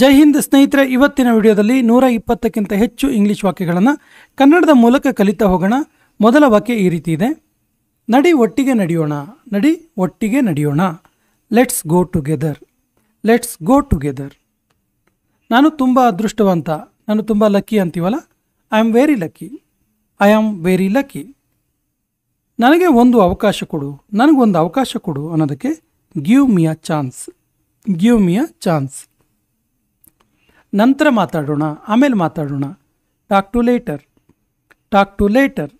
ಜೈ ಹಿಂದ್ ಸ್ನೇಹಿತರೆ, ಇವತ್ತಿನ ವಿಡಿಯೋದಲ್ಲಿ 120ಕ್ಕಿಂತ ಹೆಚ್ಚು ಇಂಗ್ಲಿಷ್ ವಾಕ್ಯಗಳನ್ನು ಕನ್ನಡದ ಮೂಲಕ ಕಲಿತಾ ಹೋಗೋಣ. ಮೊದಲ ವಾಕ್ಯ ಈ ರೀತಿ ಇದೆ: ನಡಿ ಒಟ್ಟಿಗೆ ನಡೆಯೋಣ. ನಡಿ ಒಟ್ಟಿಗೆ ನಡೆಯೋಣ. Let's go together. Let's go together. ನಾನು ತುಂಬ ಅದೃಷ್ಟವಂತ, ನಾನು ತುಂಬ ಲಕ್ಕಿ ಅಂತೀವಲ್ಲ, I am very lucky. I am very lucky. ನನಗೆ ಒಂದು ಅವಕಾಶ ಕೊಡು, ನನಗೊಂದು ಅವಕಾಶ ಕೊಡು ಅನ್ನೋದಕ್ಕೆ give me a chance. Give me a chance. ನಂತರ ಮಾತಾಡೋಣ, ಆಮೇಲೆ ಮಾತಾಡೋಣ. Talk to later. Talk to later.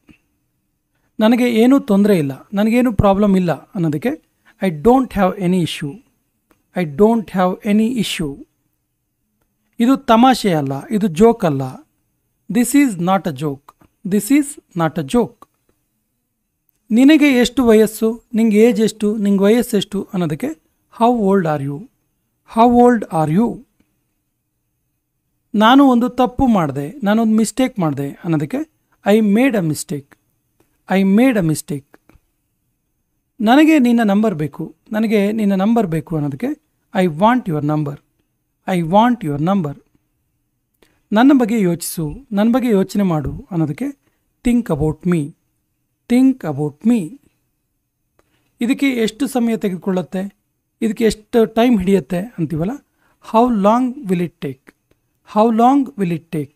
ನನಗೆ ಏನೂ ತೊಂದರೆ ಇಲ್ಲ, ನನಗೇನು ಪ್ರಾಬ್ಲಮ್ ಇಲ್ಲ ಅನ್ನೋದಕ್ಕೆ I don't have any issue. I don't have any issue. ಇದು ತಮಾಷೆ ಅಲ್ಲ, ಇದು ಜೋಕ್ ಅಲ್ಲ. This is not a joke. This is not a joke. ನಿನಗೆ ಎಷ್ಟು ವಯಸ್ಸು, ನಿಂಗೆ ಏಜ್ ಎಷ್ಟು, ನಿಂಗೆ ವಯಸ್ಸೆಷ್ಟು ಅನ್ನೋದಕ್ಕೆ how old are you. How old are you. ನಾನು ಒಂದು ತಪ್ಪು ಮಾಡಿದೆ, ನಾನೊಂದು ಮಿಸ್ಟೇಕ್ ಮಾಡಿದೆ ಅನ್ನೋದಕ್ಕೆ I made a mistake. I made a mistake. ನನಗೆ ನಿನ್ನ ನಂಬರ್ ಬೇಕು, ನನಗೆ ನಿನ್ನ ನಂಬರ್ ಬೇಕು ಅನ್ನೋದಕ್ಕೆ I want your number. I want your number. ನನ್ನ ಬಗ್ಗೆ ಯೋಚಿಸು, ನನ್ನ ಬಗ್ಗೆ ಯೋಚನೆ ಮಾಡು ಅನ್ನೋದಕ್ಕೆ think about me. Think about me. ಇದಕ್ಕೆ ಎಷ್ಟು ಸಮಯ ತೆಗೆದುಕೊಳ್ಳುತ್ತೆ, ಇದಕ್ಕೆ ಎಷ್ಟು ಟೈಮ್ ಹಿಡಿಯುತ್ತೆ ಅಂತೀವಲ್ಲ, how long will it take. How long will it take.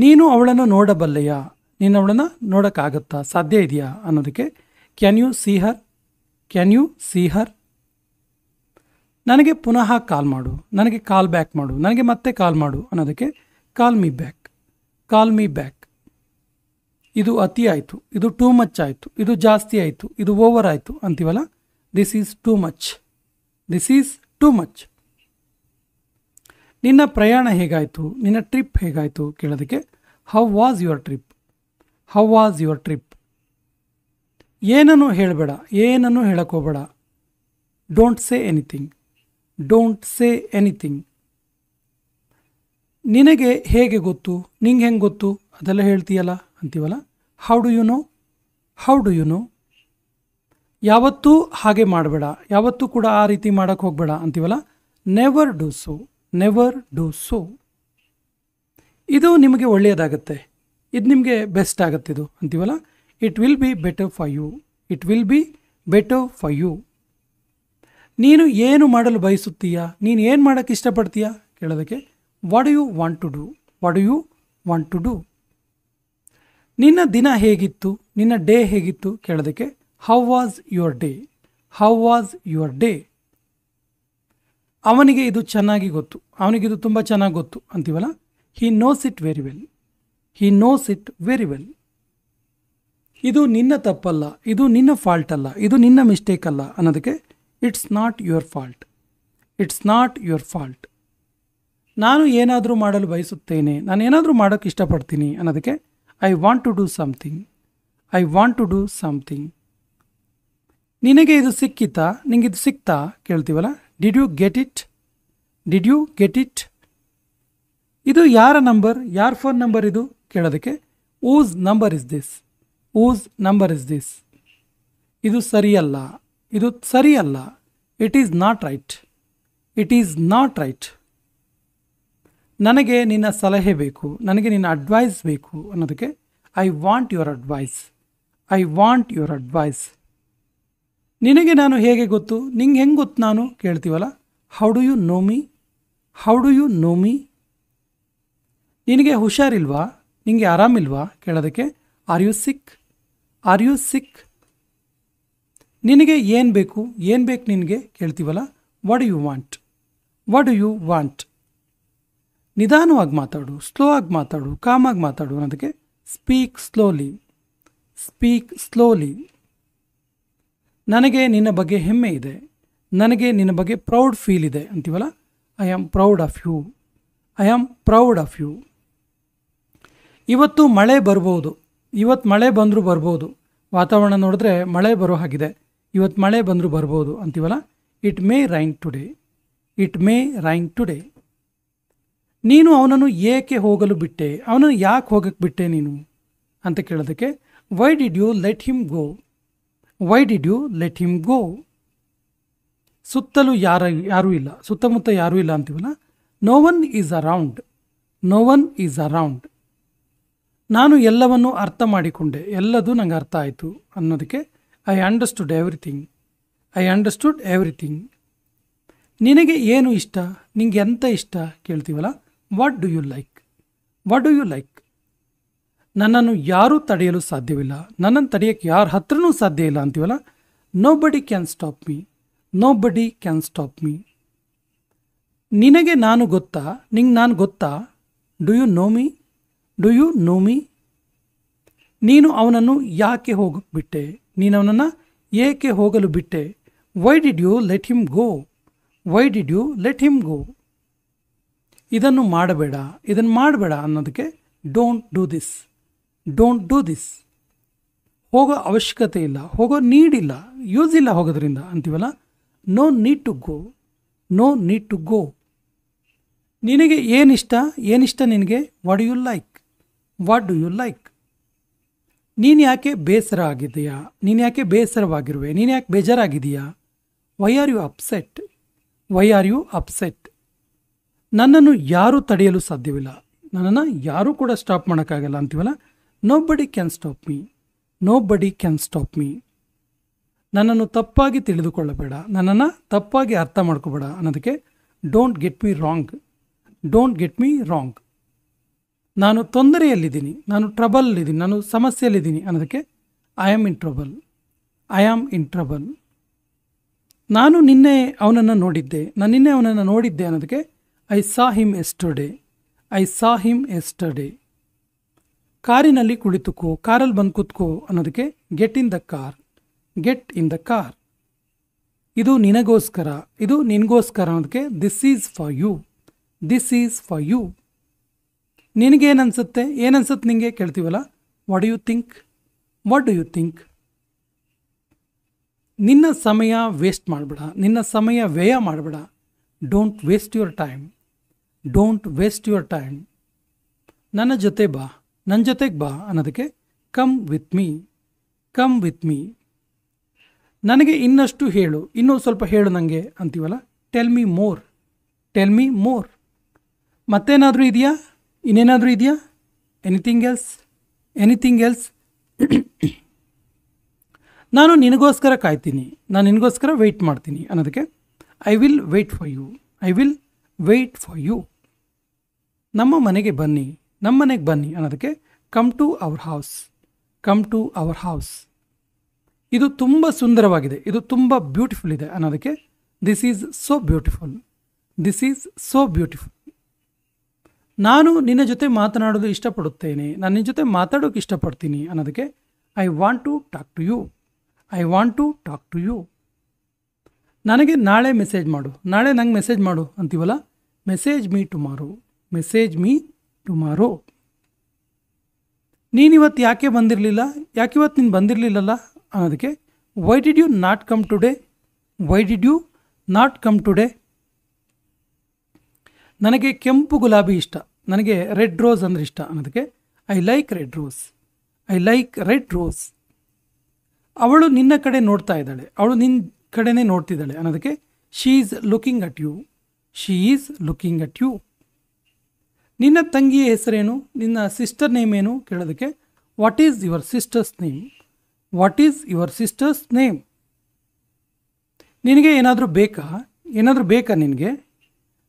ನೀನು ಅವಳನ್ನು ನೋಡಬಲ್ಲೆಯಾ, ನೀನು ಅವಳನ್ನು ನೋಡೋಕ್ಕಾಗತ್ತಾ, ಸಾಧ್ಯ ಇದೆಯಾ ಅನ್ನೋದಕ್ಕೆ can you see her. Can you see her. ನನಗೆ ಪುನಃ ಕಾಲ್ ಮಾಡು, ನನಗೆ ಕಾಲ್ ಬ್ಯಾಕ್ ಮಾಡು, ನನಗೆ ಮತ್ತೆ ಕಾಲ್ ಮಾಡು ಅನ್ನೋದಕ್ಕೆ call me back. Call me back. ಇದು ಅತಿ ಆಯಿತು, ಇದು ಟೂ ಮಚ್ ಆಯಿತು, ಇದು ಜಾಸ್ತಿ ಆಯಿತು, ಇದು ಓವರ್ ಆಯಿತು ಅಂತೀವಲ್ಲ, this is too much. This is too much. ನಿನ್ನ ಪ್ರಯಾಣ ಹೇಗಾಯಿತು, ನಿನ್ನ ಟ್ರಿಪ್ ಹೇಗಾಯಿತು ಕೇಳೋದಕ್ಕೆ how was your trip. How was your trip. ಏನನ್ನು ಹೇಳಬೇಡ, ಏನನ್ನು ಹೇಳೋಕ್ಕೋಗಬೇಡ. Don't say anything. Don't say anything. ನಿನಗೆ ಹೇಗೆ ಗೊತ್ತು, ನಿಂಗೆ ಹೆಂಗೆ ಗೊತ್ತು ಅದೆಲ್ಲ ಹೇಳ್ತೀಯಲ್ಲ ಅಂತೀವಲ್ಲ, how do you know. How do you know. ಯಾವತ್ತೂ ಹಾಗೆ ಮಾಡಬೇಡ, ಯಾವತ್ತೂ ಕೂಡ ಆ ರೀತಿ ಮಾಡೋಕ್ಕೆ ಹೋಗಬೇಡ ಅಂತೀವಲ್ಲ, never do so. Never do so. ಇದು ನಿಮಗೆ ಒಳ್ಳೆಯದಾಗತ್ತೆ, ಇದು ನಿಮಗೆ ಬೆಸ್ಟ್ ಆಗುತ್ತೆ ಇದು ಅಂತೀವಲ್ಲ, it will be better for you. It will be better for you. ನೀನು ಏನು ಮಾಡಲು ಬಯಸುತ್ತೀಯಾ, ನೀನು ಏನು ಮಾಡೋಕ್ಕೆ ಇಷ್ಟಪಡ್ತೀಯಾ ಕೇಳೋದಕ್ಕೆ what do you want to do. What do you want to do. ನಿನ್ನ ದಿನ ಹೇಗಿತ್ತು, ನಿನ್ನ ಡೇ ಹೇಗಿತ್ತು ಕೇಳೋದಕ್ಕೆ how was your day. How was your day. ಅವನಿಗೆ ಇದು ಚೆನ್ನಾಗಿ ಗೊತ್ತು, ಅವನಿಗಿದು ತುಂಬ ಚೆನ್ನಾಗಿ ಗೊತ್ತು ಅಂತೀವಲ್ಲ, he knows it very well. He knows it very well. ಇದು ನಿನ್ನ ತಪ್ಪಲ್ಲ, ಇದು ನಿನ್ನ ಫಾಲ್ಟ್ ಅಲ್ಲ, ಇದು ನಿನ್ನ ಮಿಸ್ಟೇಕ್ ಅಲ್ಲ ಅನ್ನೋದಕ್ಕೆ it's not your fault. It's not your fault. ನಾನು ಏನಾದರೂ ಮಾಡಲು ಬಯಸುತ್ತೇನೆ, ನಾನು ಏನಾದರೂ ಮಾಡೋಕ್ಕೆ ಇಷ್ಟಪಡ್ತೀನಿ ಅನ್ನೋದಕ್ಕೆ I want to do something. I want to do something. ನಿನಗೆ ಇದು ಸಿಕ್ಕಿತಾ, ನಿಂಗೆ ಇದು ಸಿಕ್ತಾ ಕೇಳ್ತೀವಲ್ಲ, did you get it. Did you get it. ಇದು ಯಾರ ನಂಬರ್, ಯಾರ ಫೋನ್ ನಂಬರ್ ಇದು ಕೇಳೋದಕ್ಕೆ whose number is this. Whose number is this. ಇದು ಸರಿಯಲ್ಲ, ಇದು ಸರಿಯಲ್ಲ. It is not right. It is not right. ನನಗೆ ನಿನ್ನ ಸಲಹೆ ಬೇಕು, ನನಗೆ ನಿನ್ನ ಅಡ್ವೈಸ್ ಬೇಕು ಅನ್ನೋದಕ್ಕೆ I want your advice. I want your advice. ನಿನಗೆ ನಾನು ಹೇಗೆ ಗೊತ್ತು, ನಿಂಗೆ ಹೆಂಗೆ ಗೊತ್ತು ನಾನು ಕೇಳ್ತೀವಲ್ಲ, how do you know me. How do you know me. ನಿನಗೆ ಹುಷಾರಿಲ್ವಾ, ನಿನಗೆ ಆರಾಮಿಲ್ವಾ ಕೇಳೋದಕ್ಕೆ are you sick. Are you sick. ನಿನಗೆ ಏನು ಬೇಕು, ಏನು ಬೇಕು ನಿನಗೆ ಕೇಳ್ತೀವಲ್ಲ, what do you want. What do you want. ನಿಧಾನವಾಗಿ ಮಾತಾಡು, ಸ್ಲೋ ಆಗಿ ಮಾತಾಡು, ಕಾಮಾಗಿ ಮಾತಾಡು ಅನ್ನೋದಕ್ಕೆ ಸ್ಪೀಕ್ ಸ್ಲೋಲಿ. Speak slowly. ನನಗೆ ನಿನ್ನ ಬಗ್ಗೆ ಹೆಮ್ಮೆ ಇದೆ, ನನಗೆ ನಿನ್ನ ಬಗ್ಗೆ ಪ್ರೌಡ್ ಫೀಲ್ ಇದೆ ಅಂತೀವಲ್ಲ, I am proud of you. I am proud of you. ಇವತ್ತು ಮಳೆ ಬರ್ಬೋದು, ಇವತ್ತು ಮಳೆ ಬಂದರೂ ಬರ್ಬೋದು, ವಾತಾವರಣ ನೋಡಿದ್ರೆ ಮಳೆ ಬರೋ ಹಾಗಿದೆ, ಇವತ್ತು ಮಳೆ ಬಂದರೂ ಬರ್ಬೋದು ಅಂತೀವಲ್ಲ, it may rain today. It may rain today. ನೀನು ಅವನನ್ನು ಏಕೆ ಹೋಗಲು ಬಿಟ್ಟೆ, ಅವನನ್ನು ಯಾಕೆ ಹೋಗಕ್ಕೆ ಬಿಟ್ಟೆ ನೀನು ಅಂತ ಕೇಳೋದಕ್ಕೆ why did you let him go. Why did you let him go. ಸುತ್ತಲೂ ಯಾರೂ ಇಲ್ಲ, ಸುತ್ತಮುತ್ತ ಯಾರೂ ಇಲ್ಲ ಅಂತೀವಲ್ಲ. No one is around, no one is around. ನಾನು ಎಲ್ಲವನ್ನು ಅರ್ಥ ಮಾಡಿಕೊಂಡೆ, ಎಲ್ಲದೂ ನಂಗೆ ಅರ್ಥ ಆಯಿತು ಅನ್ನೋದಕ್ಕೆ I understood everything, I understood everything. ನಿನಗೆ ಏನು ಇಷ್ಟ, ನಿಂಗೆ ಎಂತ ಇಷ್ಟ ಕೇಳ್ತೀವಲ್ಲ. What do you like, what do you like. ನನ್ನನ್ನು ಯಾರೂ ತಡೆಯಲು ಸಾಧ್ಯವಿಲ್ಲ, ನನ್ನನ್ನು ತಡೆಯೋಕ್ಕೆ ಯಾರ ಹತ್ರನೂ ಸಾಧ್ಯ ಇಲ್ಲ ಅಂತೀವಲ್ಲ. Nobody can stop me, nobody can stop me. ನಿನಗೆ ನಾನು ಗೊತ್ತಾ, ನಿಂಗೆ ನಾನು ಗೊತ್ತಾ. Do you know me, do you know me. ನೀನು ಅವನನ್ನು ಯಾಕೆ ಹೋಗಕ್ಕೆ ಬಿಟ್ಟೆ, ನೀನು ಅವನನ್ನು ಏಕೆ ಹೋಗಲು ಬಿಟ್ಟೆ. Why did you let him go, why did you let him go. ಇದನ್ನು ಮಾಡಬೇಡ, ಇದನ್ನು ಮಾಡಬೇಡ ಅನ್ನೋದಕ್ಕೆ don't do this, don't do this. ಹೋಗೋ ಅವಶ್ಯಕತೆ ಇಲ್ಲ, ಹೋಗೋ ನೀಡಿಲ್ಲ, ಯೂಸ್ ಇಲ್ಲ ಹೋಗೋದ್ರಿಂದ ಅಂತೀವಲ್ಲ. No need to go, no need to go. ನಿನಗೆ ಏನಿಷ್ಟ, ಏನಿಷ್ಟ ನಿನಗೆ. What do you like, what do you like. ನೀನು ಯಾಕೆ ಬೇಸರ ಆಗಿದೆಯಾ, ನೀನು ಯಾಕೆ ಬೇಸರವಾಗಿರುವೆ, ನೀನು ಯಾಕೆ ಬೇಜಾರಾಗಿದೆಯಾ. Why are you upset, why are you upset. ನನ್ನನ್ನು ಯಾರೂ ತಡೆಯಲು ಸಾಧ್ಯವಿಲ್ಲ, ನನ್ನನ್ನು ಯಾರೂ ಕೂಡ ಸ್ಟಾಪ್ ಮಾಡೋಕ್ಕಾಗಲ್ಲ ಅಂತೀವಲ್ಲ. Nobody can stop me, nobody can stop me. ನನ್ನನ್ನು ತಪ್ಪಾಗಿ ತಿಳಿದುಕೊಳ್ಳಬೇಡ, ನನ್ನನ್ನು ತಪ್ಪಾಗಿ ಅರ್ಥ ಮಾಡ್ಕೋಬೇಡ ಅನ್ನೋದಕ್ಕೆ don't get me wrong, don't get me wrong. ನಾನು ತೊಂದರೆಯಲ್ಲಿದ್ದೀನಿ, ನಾನು ಟ್ರಬಲಲ್ಲಿದ್ದೀನಿ, ನಾನು ಸಮಸ್ಯೆಯಲ್ಲಿದ್ದೀನಿ ಅನ್ನೋದಕ್ಕೆ I am in trouble, I am in trouble. ನಾನು ನಿನ್ನೆ ಅವನನ್ನು ನೋಡಿದ್ದೆ, ನಾನು ನಿನ್ನೆ ಅವನನ್ನು ನೋಡಿದ್ದೆ ಅನ್ನೋದಕ್ಕೆ I saw him yesterday, I saw him yesterday. ಕಾರಿನಲ್ಲಿ ಕುಳಿತುಕೋ, ಕಾರಲ್ಲಿ ಬಂದು ಕೂತ್ಕೋ ಅನ್ನೋದಕ್ಕೆ get in the car, get in the car. ಇದು ನಿನಗೋಸ್ಕರ, ಇದು ನಿನಗೋಸ್ಕರ ಅನ್ನೋದಕ್ಕೆ this is for you, this is for you. ನಿನಗೇನನ್ಸುತ್ತೆ, ಏನನ್ಸುತ್ತೆ ನಿನಗೆ ಕೇಳ್ತೀವಲ್ಲ. What do you think, what do you think. ನಿನ್ನ ಸಮಯ ವೇಸ್ಟ್ ಮಾಡಬೇಡ, ನಿನ್ನ ಸಮಯ ವ್ಯಯ ಮಾಡಬೇಡ. Don't waste your time, don't waste your time. ನನ್ನ ಜೊತೆ ಬಾ, ನನ್ನ ಜೊತೆಗೆ ಬಾ ಅನ್ನೋದಕ್ಕೆ come with me, come with me. ನನಗೆ ಇನ್ನಷ್ಟು ಹೇಳು, ಇನ್ನೂ ಸ್ವಲ್ಪ ಹೇಳು ನನಗೆ ಅಂತೀವಲ್ಲ. Tell me more, tell me more. ಮತ್ತೇನಾದರೂ ಇದೆಯಾ, ಇನ್ನೇನಾದರೂ ಇದೆಯಾ. Anything else, anything else. ನಾನು ನಿನಗೋಸ್ಕರ ಕಾಯ್ತೀನಿ, ನಾನು ನಿನಗೋಸ್ಕರ ವೆಯ್ಟ್ ಮಾಡ್ತೀನಿ ಅನ್ನೋದಕ್ಕೆ I will wait for you, I will wait for you. ನಮ್ಮ ಮನೆಗೆ ಬನ್ನಿ, ನಮ್ಮ ಮನೆಗೆ ಬನ್ನಿ ಅನ್ನೋದಕ್ಕೆ come to our house, come to our house. ಇದು ತುಂಬ ಸುಂದರವಾಗಿದೆ, ಇದು ತುಂಬ ಬ್ಯೂಟಿಫುಲ್ ಇದೆ ಅನ್ನೋದಕ್ಕೆ this is so beautiful, this is so beautiful. ನಾನು ನಿನ್ನ ಜೊತೆ ಮಾತನಾಡಲು ಇಷ್ಟಪಡುತ್ತೇನೆ, ನಾನು ನಿನ್ನ ಜೊತೆ ಮಾತಾಡೋಕೆ ಇಷ್ಟಪಡ್ತೀನಿ ಅನ್ನೋದಕ್ಕೆ I want to talk to you, I want to talk to you. ನನಗೆ ನಾಳೆ ಮೆಸೇಜ್ ಮಾಡು, ನಾಳೆ ನಂಗೆ ಮೆಸೇಜ್ ಮಾಡು ಅಂತೀವಲ್ಲ. Message me tomorrow, message me tomorrow. ನೀನಿವತ್ತು ಯಾಕೆ ಬಂದಿರಲಿಲ್ಲ, ಯಾಕೆ ಇವತ್ತು ನೀನು ಬಂದಿರಲಿಲ್ಲಲ್ಲ ಅನ್ನೋದಕ್ಕೆ why did you not come today, why did you not come today. ನನಗೆ ಕೆಂಪು ಗುಲಾಬಿ ಇಷ್ಟ, ನನಗೆ ರೆಡ್ ರೋಸ್ ಅಂದರೆ ಇಷ್ಟ ಅನ್ನೋದಕ್ಕೆ I like red rose, I like red rose. ಅವಳು ನಿನ್ನ ಕಡೆ ನೋಡ್ತಾ ಇದ್ದಾಳೆ, ಅವಳು ನಿನ್ನ ಕಡೆನೇ ನೋಡ್ತಿದ್ದಾಳೆ ಅನ್ನೋದಕ್ಕೆ she is looking at you, she is looking at you. ನಿನ್ನ ತಂಗಿಯ ಹೆಸರೇನು, ನಿನ್ನ ಸಿಸ್ಟರ್ ನೇಮ್ ಏನು ಕೇಳೋದಕ್ಕೆ what is your sister's name, what is your sister's name. ನಿನಗೆ ಏನಾದರೂ ಬೇಕಾ, ಏನಾದರೂ ಬೇಕಾ ನಿನಗೆ.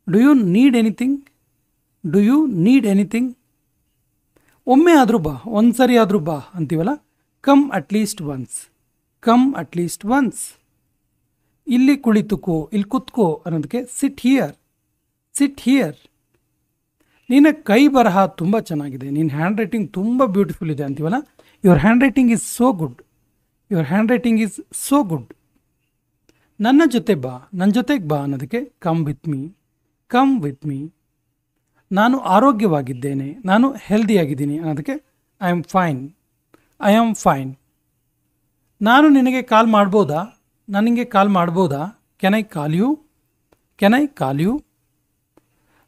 Do you need anything, do you need anything. ಒಮ್ಮೆ ಆದರೂ ಬಾ, ಒಂದು ಸರಿ ಆದರೂ ಬಾ ಅಂತೀವಲ್ಲ. Come at least once, come at least once. ಇಲ್ಲಿ ಕುಳಿತುಕೋ, ಇಲ್ಲಿ ಕುತ್ಕೋ ಅನ್ನೋದಕ್ಕೆ ಸಿಟ್ ಹಿಯರ್, ಸಿಟ್ ಹಿಯರ್. ನಿನ್ನ ಕೈ ಬರಹ ತುಂಬ ಚೆನ್ನಾಗಿದೆ, ನಿನ್ನ ಹ್ಯಾಂಡ್ ರೈಟಿಂಗ್ ತುಂಬ ಬ್ಯೂಟಿಫುಲ್ ಇದೆ ಅಂತೀವಲ್ಲ. Your handwriting is so good, your handwriting is so good. ನನ್ನ ಜೊತೆ ಬಾ, ನನ್ನ ಜೊತೆಗೆ ಬಾ ಅನ್ನೋದಕ್ಕೆ come with me, come with me. ನಾನು ಆರೋಗ್ಯವಾಗಿದ್ದೇನೆ, ನಾನು ಹೆಲ್ದಿಯಾಗಿದ್ದೀನಿ ಅನ್ನೋದಕ್ಕೆ I am fine, I am fine. ನಾನು ನಿನಗೆ ಕಾಲ್ ಮಾಡ್ಬೋದಾ, ನಾನು ನಿನಗೆ ಕಾಲ್ ಮಾಡ್ಬೋದಾ. Can I call you, can I call you.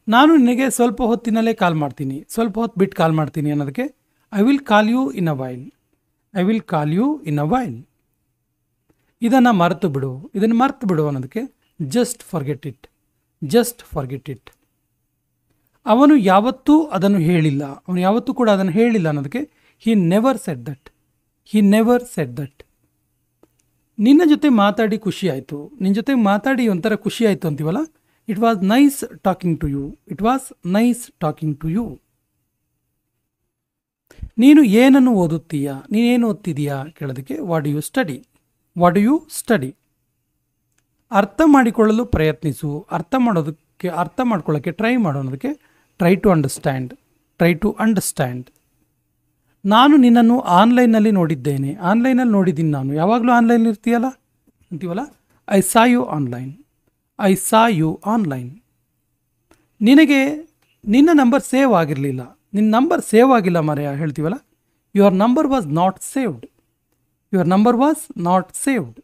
ನಾನು ನಿನಗೆ ಸ್ವಲ್ಪ ಹೊತ್ತಿನಲ್ಲೇ ಕಾಲ್ ಮಾಡ್ತೀನಿ, ಸ್ವಲ್ಪ ಹೊತ್ತು ಬಿಟ್ಟು ಕಾಲ್ ಮಾಡ್ತೀನಿ ಅನ್ನೋದಕ್ಕೆ I will call you in a while, I will call you in a while. ಇದನ್ನು ಮರೆತು ಬಿಡು, ಇದನ್ನು ಮರೆತು ಬಿಡು ಅನ್ನೋದಕ್ಕೆ just forget it, just forget it. ಅವನು ಯಾವತ್ತೂ ಅದನ್ನು ಹೇಳಿಲ್ಲ, ಅವನು ಯಾವತ್ತೂ ಕೂಡ ಅದನ್ನು ಹೇಳಿಲ್ಲ ಅನ್ನೋದಕ್ಕೆ he never said that, he never said that. ನಿನ್ನ ಜೊತೆ ಮಾತಾಡಿ ಖುಷಿ ಆಯಿತು, ನಿನ್ನ ಜೊತೆ ಮಾತಾಡಿ ಒಂಥರ ಖುಷಿ ಆಯಿತು ಅಂತೀವಲ್ಲ, it was nice talking to you, it was nice talking to you. ನೀನು ಏನನ್ನು ಓದುತ್ತೀಯಾ, ನೀನೇನು ಓದ್ತಿದೀಯಾ ಕೇಳೋದಕ್ಕೆ what do you study, what do you study. ಅರ್ಥ ಮಾಡಿಕೊಳ್ಳಲು ಪ್ರಯತ್ನಿಸು, ಅರ್ಥ ಮಾಡ್ಕೊಳ್ಳೋಕ್ಕೆ ಟ್ರೈ ಮಾಡೋದಕ್ಕೆ try to understand, try to understand. ನಾನು ನಿನ್ನನ್ನು ಆನ್ಲೈನಲ್ಲಿ ನೋಡಿದ್ದೇನೆ, ಆನ್ಲೈನಲ್ಲಿ ನೋಡಿದ್ದೀನಿ ನಾನು, ಯಾವಾಗಲೂ ಆನ್ಲೈನ್ ಇರ್ತೀಯಲ್ಲ ಅಂತೀವಲ್ಲ, I saw you online, I saw you online. ನಿನಗೆ ನಿನ್ನ ನಂಬರ್ ಸೇವ್ ಆಗಿರಲಿಲ್ಲ, ನಿನ್ನ ನಂಬರ್ ಸೇವ್ ಆಗಿಲ್ಲ ಮರೆಯ ಹೇಳ್ತೀವಲ್ಲ, your number was not saved, your number was not saved.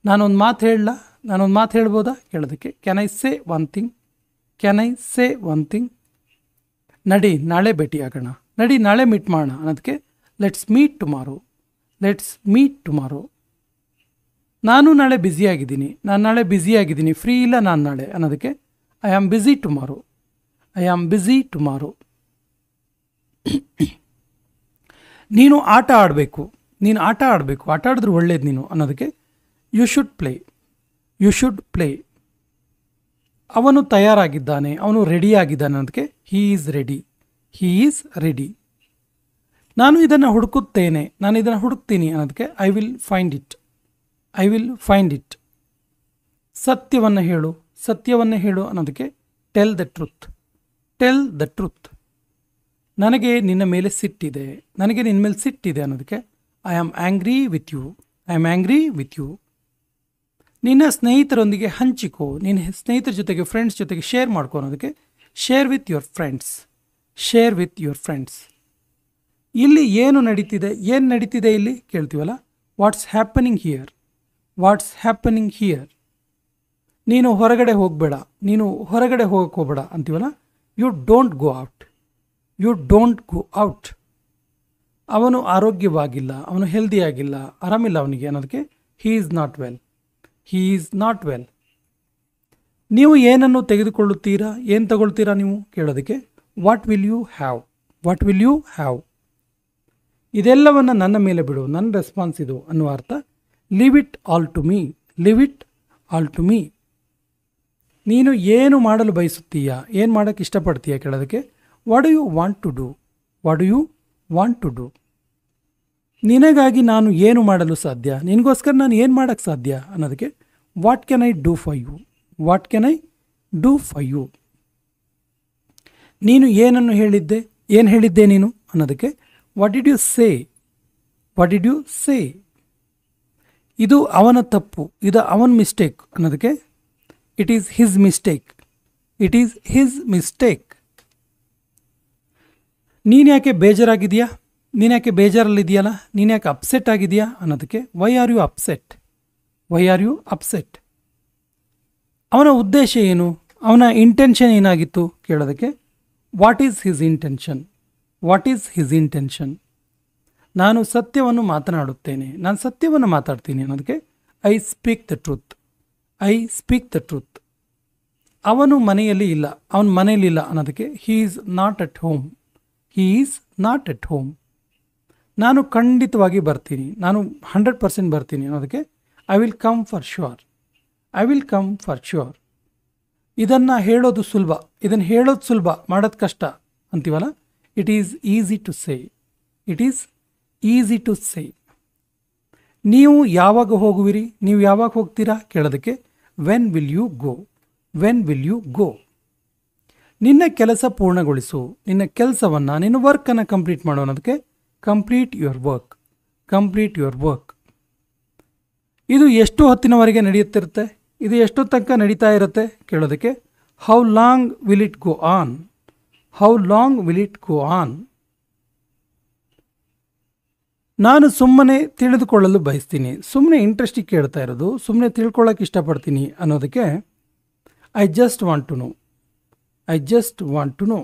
ನಾನೊಂದು ಮಾತು ಹೇಳಲ್ಲ, ನಾನೊಂದು ಮಾತು ಹೇಳ್ಬೋದಾ ಕೇಳೋದಕ್ಕೆ can I say one thing, can I say one thing. ನಡಿ ನಾಳೆ ಭೇಟಿಯಾಗೋಣ, ನಡಿ ನಾಳೆ ಮೀಟ್ ಮಾಡೋಣ ಅನ್ನೋದಕ್ಕೆ let's meet tomorrow, let's meet tomorrow. ನಾನು ನಾಳೆ ಬ್ಯುಸಿಯಾಗಿದ್ದೀನಿ, ನಾನು ನಾಳೆ ಬ್ಯುಸಿಯಾಗಿದ್ದೀನಿ, ಫ್ರೀ ಇಲ್ಲ ನಾನು ನಾಳೆ ಅನ್ನೋದಕ್ಕೆ I am busy tomorrow, I am busy tomorrow. ನೀನು ಆಟ ಆಡಬೇಕು, ನೀನು ಆಟ ಆಡಬೇಕು, ಆಟ ಆಡಿದ್ರೆ ಒಳ್ಳೇದು ನೀನು ಅನ್ನೋದಕ್ಕೆ you should play, you should play. ಅವನು ತಯಾರಾಗಿದ್ದಾನೆ, ಅವನು ರೆಡಿಯಾಗಿದ್ದಾನೆ ಅನ್ನೋದಕ್ಕೆ he is ready, he is ready. ನಾನು ಇದನ್ನು ಹುಡುಕುತ್ತೇನೆ, ನಾನು ಇದನ್ನು ಹುಡುಕ್ತೀನಿ ಅನ್ನೋದಕ್ಕೆ I will find it, I will find it. ಸತ್ಯವನ್ನು ಹೇಳು, ಸತ್ಯವನ್ನು ಹೇಳು ಅನ್ನೋದಕ್ಕೆ tell the truth, tell the truth. ನನಗೆ ನಿನ್ನ ಮೇಲೆ ಸಿಟ್ಟಿದೆ, ನನಗೆ ನಿನ್ನ ಮೇಲೆ ಸಿಟ್ಟಿದೆ ಅನ್ನೋದಕ್ಕೆ I am angry with you, I am angry with you. ನಿನ್ನ ಸ್ನೇಹಿತರೊಂದಿಗೆ ಹಂಚಿಕೋ, ನಿನ್ನ ಸ್ನೇಹಿತರ ಜೊತೆಗೆ ಫ್ರೆಂಡ್ಸ್ ಜೊತೆಗೆ ಶೇರ್ ಮಾಡ್ಕೋ ಅನ್ನೋದಕ್ಕೆ share with your friends, share with your friends. ಇಲ್ಲಿ ಏನು ನಡೀತಿದೆ, ಏನು ನಡೀತಿದೆ ಇಲ್ಲಿ ಕೇಳ್ತೀವಲ್ಲ, what's happening here, what's happening here. ನೀನು ಹೊರಗಡೆ ಹೋಗಬೇಡ, ನೀನು ಹೊರಗಡೆ ಹೋಗಕ್ಕೆ ಹೋಗಬೇಡ ಅಂತೀವಲ್ಲ, you don't go out, you don't go out. ಅವನು ಆರೋಗ್ಯವಾಗಿಲ್ಲ, ಅವನು ಹೆಲ್ದಿ ಆಗಿಲ್ಲ, ಆರಾಮಿಲ್ಲ ಅವನಿಗೆ ಅನ್ನೋದಕ್ಕೆ he is not well, he is not well. ನೀವು ಏನನ್ನು ತೆಗೆದುಕೊಳ್ಳುತ್ತೀರಾ, ಏನು ತಗೊಳ್ತೀರಾ ನೀವು ಕೇಳೋದಕ್ಕೆ what will you have, what will you have. ಇದೆಲ್ಲವನ್ನು ನನ್ನ ಮೇಲೆ ಬಿಡು, ನನ್ನ ರೆಸ್ಪಾನ್ಸ್ ಇದು ಅನ್ನುವ ಅರ್ಥ. Leave it all to me, leave it all to me. ನೀನು ಏನು ಮಾಡಲು ಬಯಸುತ್ತೀಯಾ, ಏನು ಮಾಡೋಕ್ಕೆ ಇಷ್ಟಪಡ್ತೀಯಾ ಕೇಳೋದಕ್ಕೆ what do you want to do, what do you want to do. ನಿನಗಾಗಿ ನಾನು ಏನು ಮಾಡಲು ಸಾಧ್ಯ, ನಿನಗೋಸ್ಕರ ನಾನು ಏನು ಮಾಡೋಕ್ಕೆ ಸಾಧ್ಯ ಅನ್ನೋದಕ್ಕೆ what can I do for you, what can I do for you. ನೀನು ಏನನ್ನು ಹೇಳಿದ್ದೆ, ಏನು ಹೇಳಿದ್ದೆ ನೀನು ಅನ್ನೋದಕ್ಕೆ what did you say, what did you say. ಇದು ಅವನ ತಪ್ಪು, ಇದು ಅವನ ಮಿಸ್ಟೇಕ್ ಅನ್ನೋದಕ್ಕೆ it is his mistake, it is his mistake. ನೀನು ಯಾಕೆ ಬೇಜಾರಾಗಿದೆಯಾ, ನೀನು ಯಾಕೆ ಬೇಜಾರಲ್ಲಿದೆಯಲ್ಲ, ನೀನು ಯಾಕೆ ಅಪ್ಸೆಟ್ ಆಗಿದೆಯಾ ಅನ್ನೋದಕ್ಕೆ why are you upset, why are you upset. ಅವನ ಉದ್ದೇಶ ಏನು, ಅವನ ಇಂಟೆನ್ಷನ್ ಏನಾಗಿತ್ತು ಕೇಳೋದಕ್ಕೆ what is his intention, what is his intention. ನಾನು ಸತ್ಯವನ್ನು ಮಾತನಾಡುತ್ತೇನೆ, ನಾನು ಸತ್ಯವನ್ನು ಮಾತಾಡ್ತೀನಿ ಅನ್ನೋದಕ್ಕೆ I speak the truth, I speak the truth. ಅವನು ಮನೆಯಲ್ಲಿ ಇಲ್ಲ, ಅವನ ಮನೆಯಲ್ಲಿಲ್ಲ ಅನ್ನೋದಕ್ಕೆ he is not at home, he is not at home. ನಾನು ಖಂಡಿತವಾಗಿ ಬರ್ತೀನಿ, ನಾನು 100% ಬರ್ತೀನಿ ಅನ್ನೋದಕ್ಕೆ I will come for sure, I will come for sure. ಇದನ್ನು ಹೇಳೋದು ಸುಲಭ, ಇದನ್ನು ಹೇಳೋದು ಸುಲಭ, ಮಾಡೋದು ಕಷ್ಟ ಅಂತೀವಲ್ಲ, it is easy to say, it is easy to say. ನೀವು ಯಾವಾಗ ಹೋಗುವಿರಿ, ನೀವು ಯಾವಾಗ ಹೋಗ್ತೀರಾ ಕೇಳೋದಕ್ಕೆ when will you go, when will you go. ನಿನ್ನ ಕೆಲಸ ಪೂರ್ಣಗೊಳಿಸು, ನಿನ್ನ ಕೆಲಸವನ್ನು, ನಿನ್ನ ವರ್ಕನ್ನು ಕಂಪ್ಲೀಟ್ ಮಾಡೋ ಅನ್ನೋದಕ್ಕೆ complete your work, complete your work. ಇದು ಎಷ್ಟು ಹೊತ್ತಿನವರೆಗೆ ನಡೆಯುತ್ತಿರುತ್ತೆ, ಇದು ಎಷ್ಟು ತನಕ ನಡೀತಾ ಇರುತ್ತೆ ಕೇಳೋದಕ್ಕೆ how long will it go on, how long will it go on. ನಾನು ಸುಮ್ಮನೆ ತಿಳಿದುಕೊಳ್ಳಲು ಬಯಸ್ತೀನಿ, ಸುಮ್ಮನೆ ಇಂಟ್ರೆಸ್ಟಿಗೆ ಕೇಳ್ತಾ ಇರೋದು, ಸುಮ್ಮನೆ ತಿಳ್ಕೊಳ್ಳೋಕೆ ಇಷ್ಟಪಡ್ತೀನಿ ಅನ್ನೋದಕ್ಕೆ I just want to know, I just want to no.